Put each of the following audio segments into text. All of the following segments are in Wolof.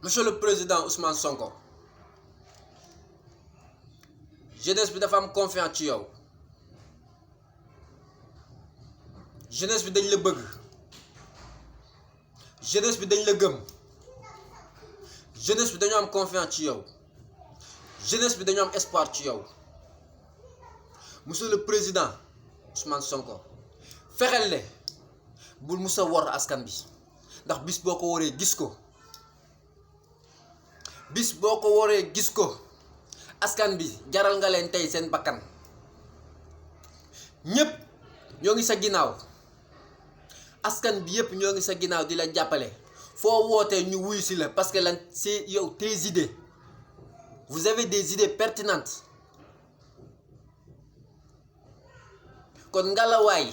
Monsieur le Président Ousmane Sonko, jeunesse bi dafa am confiance ci yow. Jeunesse bi dañ la bëgg. Jeunesse bi dañ la gëm. Jeunesse bi dañu am confiance ci yow. Jeunesse bi dañu am espoir ci yow. Monsieur le Président Ousmane Sonko, fexeel le bul musa wor askan bi ndax bis boo ko waree gis ko. Bis boo ko waree gis ko askan bi jaral nga leen tey seen bakkan. ñépp ñoo ngi sa ginnaaw. Askan bi yépp ñoo ngi sa ginnaaw di la jàppale. foo wootee ñu wuyu si la parce que lan c'est yow tes idées. Vous avez des idées pertinentes. kon ngalawaay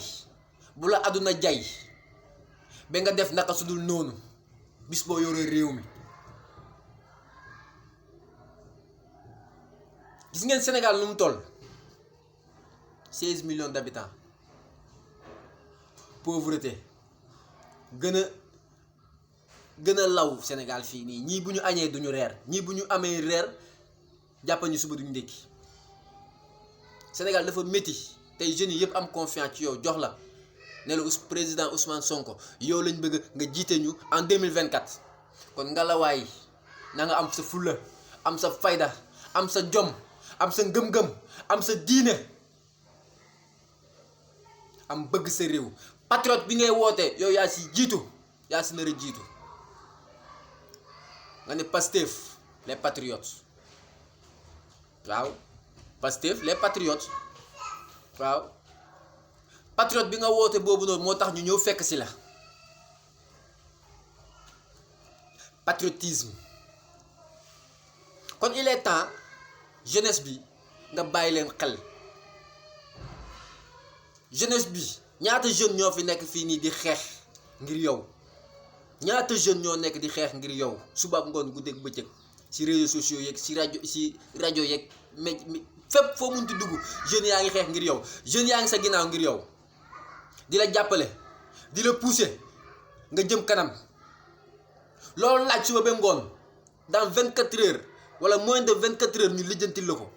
bu la àdduna jay ba nga def naka sudul noonu bis boo yore réew mi. gis ngeen Sénégal nu mu toll 16 millions d'habitants. Pauvreté gën a law Sénégal fii nii ñii bu ñu añee duñu reer ñii bu ñu amee reer jàpp ñu suba duñu ndékki. Sénégal dafa métti tey jeunes yi yëpp am confiance ci yow jox la ne la président Ousmane Sonko yow lañ bëgg nga jiite ñu en 2024. kon ngalawaay na nga am sa fulla am sa fayda am sa jom am sa ngëm-ngëm am sa diine am bëgg sa réew. Patriote bi ngay woote yow yaa si jiitu yaa si nar a jiitu nga ne Pastef les patriotes. waaw Pastef les patriotes. waaw patriote bi nga woote boobu noonu moo tax ñu ñëw fekk si la. patriotisme. kon il est temps jeunesse bi nga bàyyi leen xel. jeunesse bi ñaata jeune ñoo fi nekk fii nii di xeex ngir yow. ñaata jeune ñoo nekk di xeex ngir yow suba ngoon guddeeg bëccëg ci réseaux sociaux yeeg ci rajo yeeg mais fépp foo munti dugg jeunes yaa ngi xeex ngir yow. jeunes yaa ngi sa ginnaaw ngir yow di la jàppale di la pousser nga jëm kanam. loolu laaj suba ba ngoon dans 24 heures wala moins de 24 heures ñu lijjantil la ko.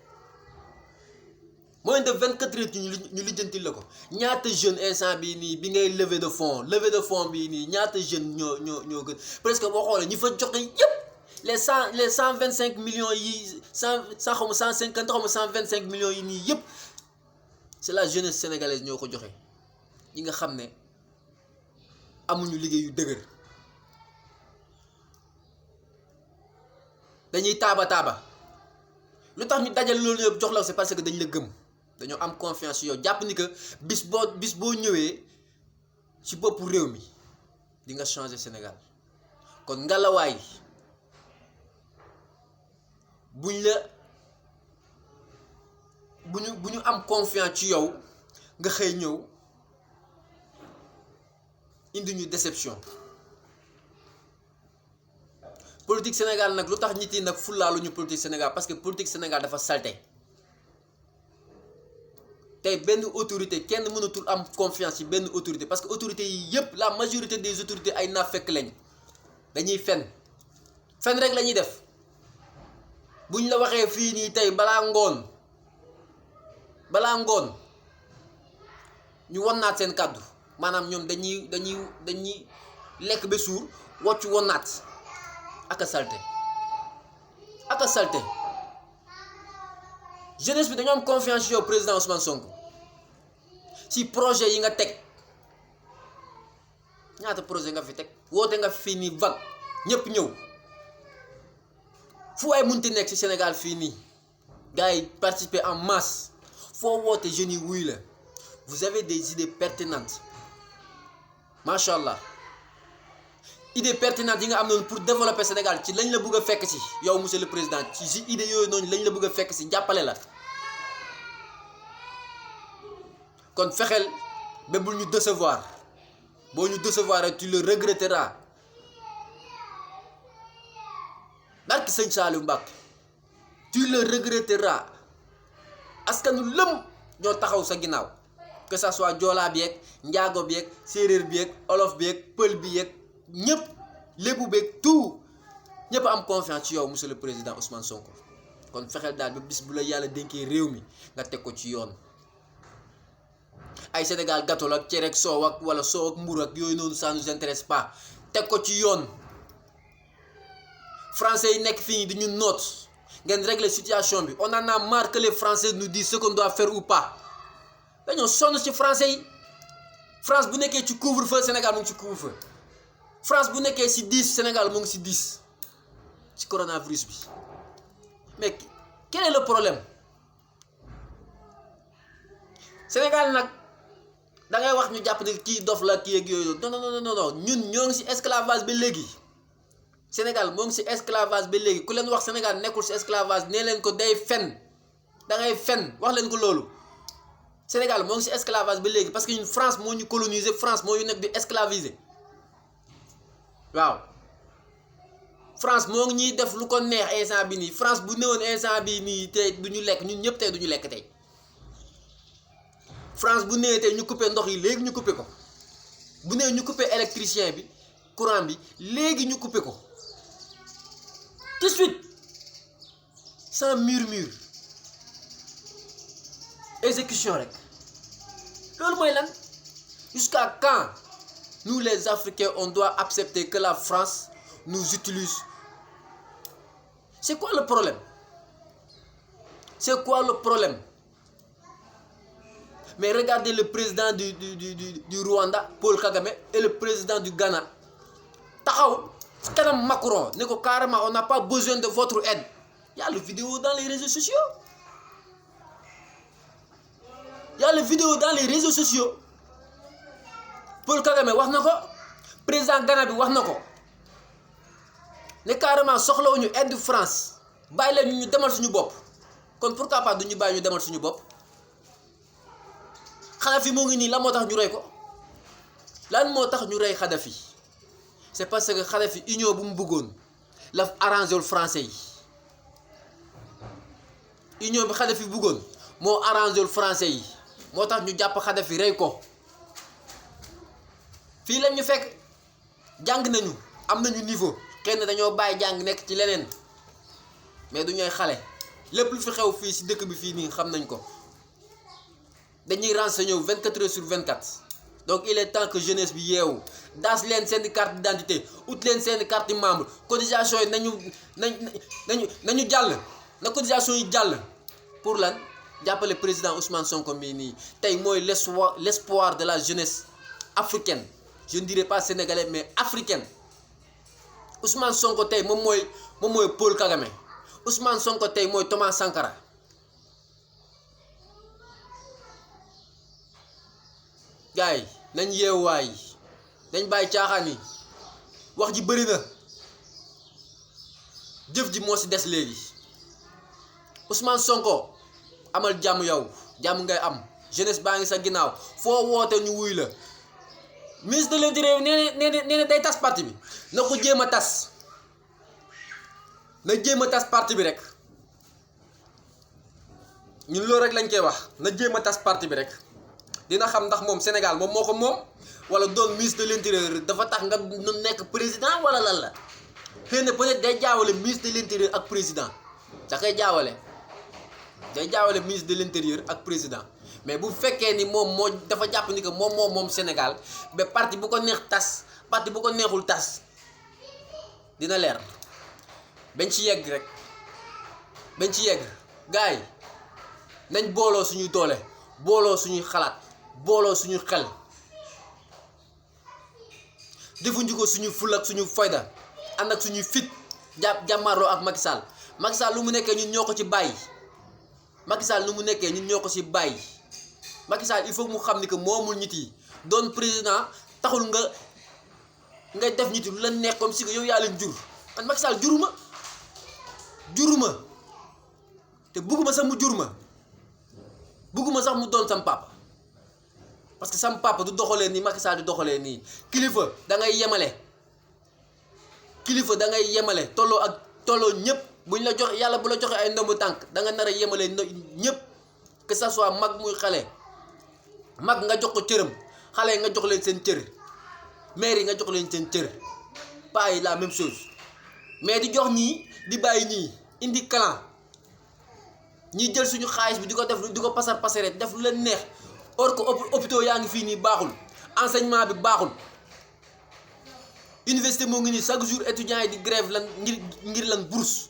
moins de 24 heures ñu lijjantil la ko. ñaata jeune instant bii nii bi ngay levée de fonds bii nii ñaata jeune ñoo gën presque boo xoolee ñi fa joxe yépp les 125 millions yi 150 xaw ma 125 millions yi nii yépp c'est la jeunesse sénégalaise ñoo ko joxe. ñi nga xam ne amuñu liggéey yu dëgër dañuy taaba lu tax ñu dajal loolu yëpp jox la c'est parce que dañ la gëm. dañoo am confiance ci yow jàpp ni que bis boo ñëwee ci boppu réew mi di nga changer Sénégal. kon ngalawaay bu ñu am confiance ci yow nga xëy ñëw indi ñu déception. politique Sénégal nag lu tax nit yi nag fulaalu ñu politique Sénégal parce que politique Sénégal dafa salte. tey benn autorité kenn mënatul am confiance ci benn autorité parce que autorité yi yépp la majorité des autorités ay naafeq lañ. dañuy fen rek la ñuy def. buñ la waxee fii nii tey balaa ngoon ñu wonnaat seen kàddu maanaam ñoom dañuy lekk ba suur wocc wonnaat. aka salte jeunesse bi dañoo am confiance ci yow président Ousmane Sonko ci projet yi nga teg. ñaata projet nga fi teg woote nga fii nii vague ñépp ñëw fu waay munti nekk ci Sénégal fii nii gars yi participer en masse foo woote jeunes yi wuy la. vous avez des idées pertinentes macha allah. idée pertinente yi nga am noonu pour développer Sénégal ci lañ la bëgg a fekk ci yow monsieur le président ci idée yooyu noonu lañ la bëgg a fekk ci jàppale la. kon fexeel ba bul ñu décevoir boo ñu décevoir rek tu le regretteras. barki sëñ Saliou Mbacké tu le regretteras. askanu lëm ñoo taxaw sa ginnaaw que ça soit joolaa bi yeeg njaago bi yeeg séeréer bi yeeg olof bi yeeg pël bi yeeg ñëpp lébu beeg tout ñëpp am confiance ci yow monsieur le président Ousmane Sonko kon fexeel daal ba bis bu la yàlla dénkee réew mi nga teg ko ci yoon. ay Sénégal gâteau la ak cere ak soow ak wala soow ak mburu ak yooyu noonu ça nous intéresse pas teg ko ci yoon. Français yi nekk fii di ñu noot ngeen régler situation bi on en a marre que les Français nous disent ce qu'on doit faire ou pas dañoo sonn ci Français yi. France bu nekkee ci couvre-feu Sénégal mu ngi ci couvre-feu France bu nekkee ci 10 Sénégal mu ngi ci 10 ci coronavirus bi mais quel est le problème Sénégal nag da ngay wax ñu jàpp ne kii dof la kii ak yooyu non non non non ñun ñoo ngi ci esclavage ba léegi Sénégal moo ngi ci esclavage ba léegi ku leen wax Sénégal nekkul ci esclavage nee leen ko day fen da ngay fen wax leen ko loolu. Sénégal moo ngi ci esclavage ba léegi parce que ñun France moo ñu coloniser France moo ñu nekk di esclaviser waaw France moo ngi ñuy def lu ko neex instant bi nii France bu néewoon instant bi nii tey du ñu lekk ñun ñëpp tey du ñu lekk tey France bu néewee tey ñu coupé ndox yi léegi ñu coupé ko bu néew ñu coupé électricien bi courant bi léegi ñu coupé ko tout de suite sans murmure exécution rek. loolu mooy lan jusqu'à quand nous les Africains on doit accepter que la France nous utilise c'est quoi le problème c'est quoi le problème mais regardez le président du Rwanda Paul Kagame et le président du Ghana taxaw ci kanam Macron ne ko carrément on n'a pas besoin de votre aide. Il y a les vidéos dans les réseaux sociaux. Il y a les vidéos dans les réseaux sociaux. Paul Kagame wax na ko président Ghana bi wax na ko ne carrément soxlawuñu aide France bàyyi leen ñu demal suñu bopp kon pourquoi pas duñu bàyyi ñu demal suñu bopp. Kadhafi moo ngi nii lan moo tax ñu rey ko lan moo tax ñu rey Kadhafi c'est parce que Kadhafi union bu mu bëggoon la arrangé wul français yi union bi Kadhafi bëggoon moo arrangé wul français yi moo tax ñu jàpp Kadhafi rey ko. fii lañ ñu fekk jàng nañu am nañu niveau kenn dañoo bàyyi jàng nekk ci leneen mais du ñooy xale lépp lu fi xew fii ci dëkk bi fii nii xam nañ ko dañuy renseigner 24 heures sur 24 donc il est temps que jeunesse bi yeewu daas leen seen carte d'identité ut leen seen carte membre cotisation yi nañu jàll na cotisation yi jàll pour lan jàppale président Ousmane Sonko mii nii tey mooy l'espoir de la jeunesse africaine. Je ne dirais pas sénégalais mais africaine Ousmane Sonko tey moom mooy Paul Kagame Ousmane Sonko tey mooy Thomas Sankara gars yi nañ yeewaay dañ bàyyi caaxaan yi wax ji bëri na jëf ji moo ci des léegi Ousmane Sonko amal jàmm yow jàmm ngay am jeunesse baa ngi sa ginnaaw foo woote ñu wuy la. Ministre de l'Intérieur nee na day tas parti bi na ko jéem a tas na jéem a tas parti bi rek ñun loolu rek lañ koy wax na jéem a tas parti bi rek dina xam ndax moom Sénégal moom moo ko moom wala doon ministre de l'Intérieur dafa tax nga nekk président wala lan la xëy na peut-être day jaawale ministre de l'Intérieur ak président da koy jaawale day jaawale ministre de l'Intérieur ak président. mais bu fekkee ni moom moo dafa jàpp ni que moom Sénégal ba parti bu ko neex tas parti bu ko neexul tas dina leer bañ ci yegg rek bañ ci yegg gars yi nañ booloo suñuy doole booloo suñuy xalaat booloo suñu xel defuñu ko suñu ful ak suñu fayda ànd ak suñuy fit jàmmarloo ak Macky Sall. Macky Sall lu mu nekkee ñun ñoo ko ci bàyyi Macky Sall lu mu nekkee ñun ñoo ko ci bàyyi. Macky Sall il faut mu xam ni que moomul nit yi doon président taxul nga def nit yi lu la neex comme si que yow yaa leen jur man Macky Sall juruma te bugguma sax mu jur ma bugguma sax mu doon sam papa parce que sam papa du doxalee nii Macky Sall du doxalee nii kilifa da ngay yemale tolloo ñëpp buñ la joxe yàlla bu la joxe ay ndombu tànk da nga nar a yemale ñëpp que ça soit mag muy xale. mag nga jox ko cëram xale yi nga jox leen seen cër maire yi nga jox leen seen cër pas yi la même chose mais di jox ñii di bàyyi ñii indi clan ñii jël suñu xaalis bi di ko def di ko pasare def lu leen neex or que hôpitaux yaa ngi fii nii baaxul enseignement bi baaxul université moo ngi nii chaque jour étudiants yi di grève lan ngir lan bourse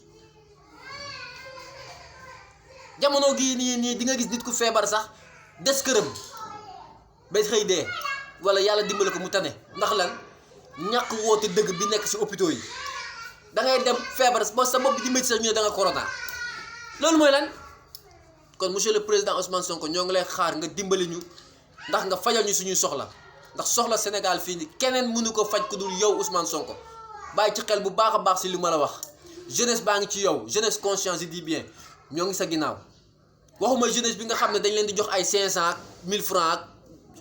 jamono gii nii di nga gis nit ku feebar sax des këram ba xëy dee wala yàlla dimbale ko mu tane ndax lan ñàkk woote dëgg bi nekk ci hôpitaux yi da ngay dem feebar ba sa bopp di métti sax ñu ne da nga corona loolu mooy lan. kon monsieur le président Ousmane Sonko ñoo ngi lay xaar nga dimbali ñu ndax nga fajal ñu suñuy soxla ndax soxla Sénégal fii ni keneen mënu ko faj ku dul yow Ousmane Sonko bàyyi ci xel bu baax a baax ci li ma la wax jeunesse baa ngi ci yow jeunesse conscience je dis bien ñoo ngi sa ginnaaw waxuma jeunesse bi nga xam ne dañ leen di jox ay 500 ak 1000 francs ak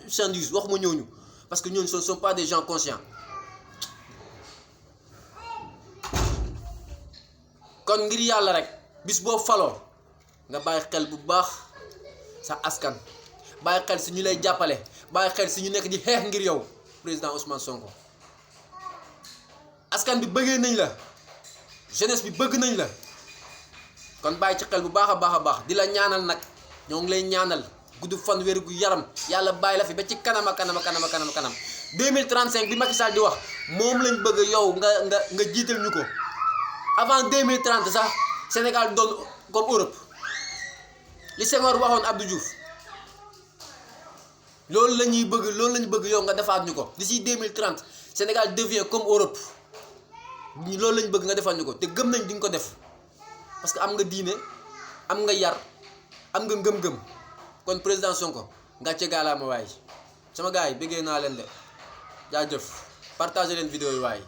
sandwich waxuma ñooñu parce que ñooñu ce ne sont pas des gens conscients kon ngir yàlla rek bis boo faloo nga bàyyi xel bu baax sa askan bàyyi xel si ñu lay jàppale bàyyi xel si ñu nekk di xeex ngir yow président Ousmane Sonko askan bi bëggee nañ la jeunesse bi bëgg nañ la kon bàyyi ci xel bu baax a baax di la ñaanal nag ñoo ngi lay ñaanal gudd fan wér gu yaram yàlla bàyyi la fi ba ci kanam 2035 bi Macky Sall di wax moom lañ bëgg yow nga jiital ñu ko avant 2030 sax Sénégal doon comme Europe li Senghor waxoon Abdou Diouf loolu la ñuy bëgg yow nga defaat ñu ko d'ici 2030 Sénégal devient comme Europe loolu lañ bëgg nga defaat ñu ko te gëm nañ di nga ko def parce que am nga diine am nga yar am nga ngëm-ngëm kon président Sonko ngàcce gaalaama waay sama gars yi bëggee naa leen de jaajëf partagé leen vidéo yi waay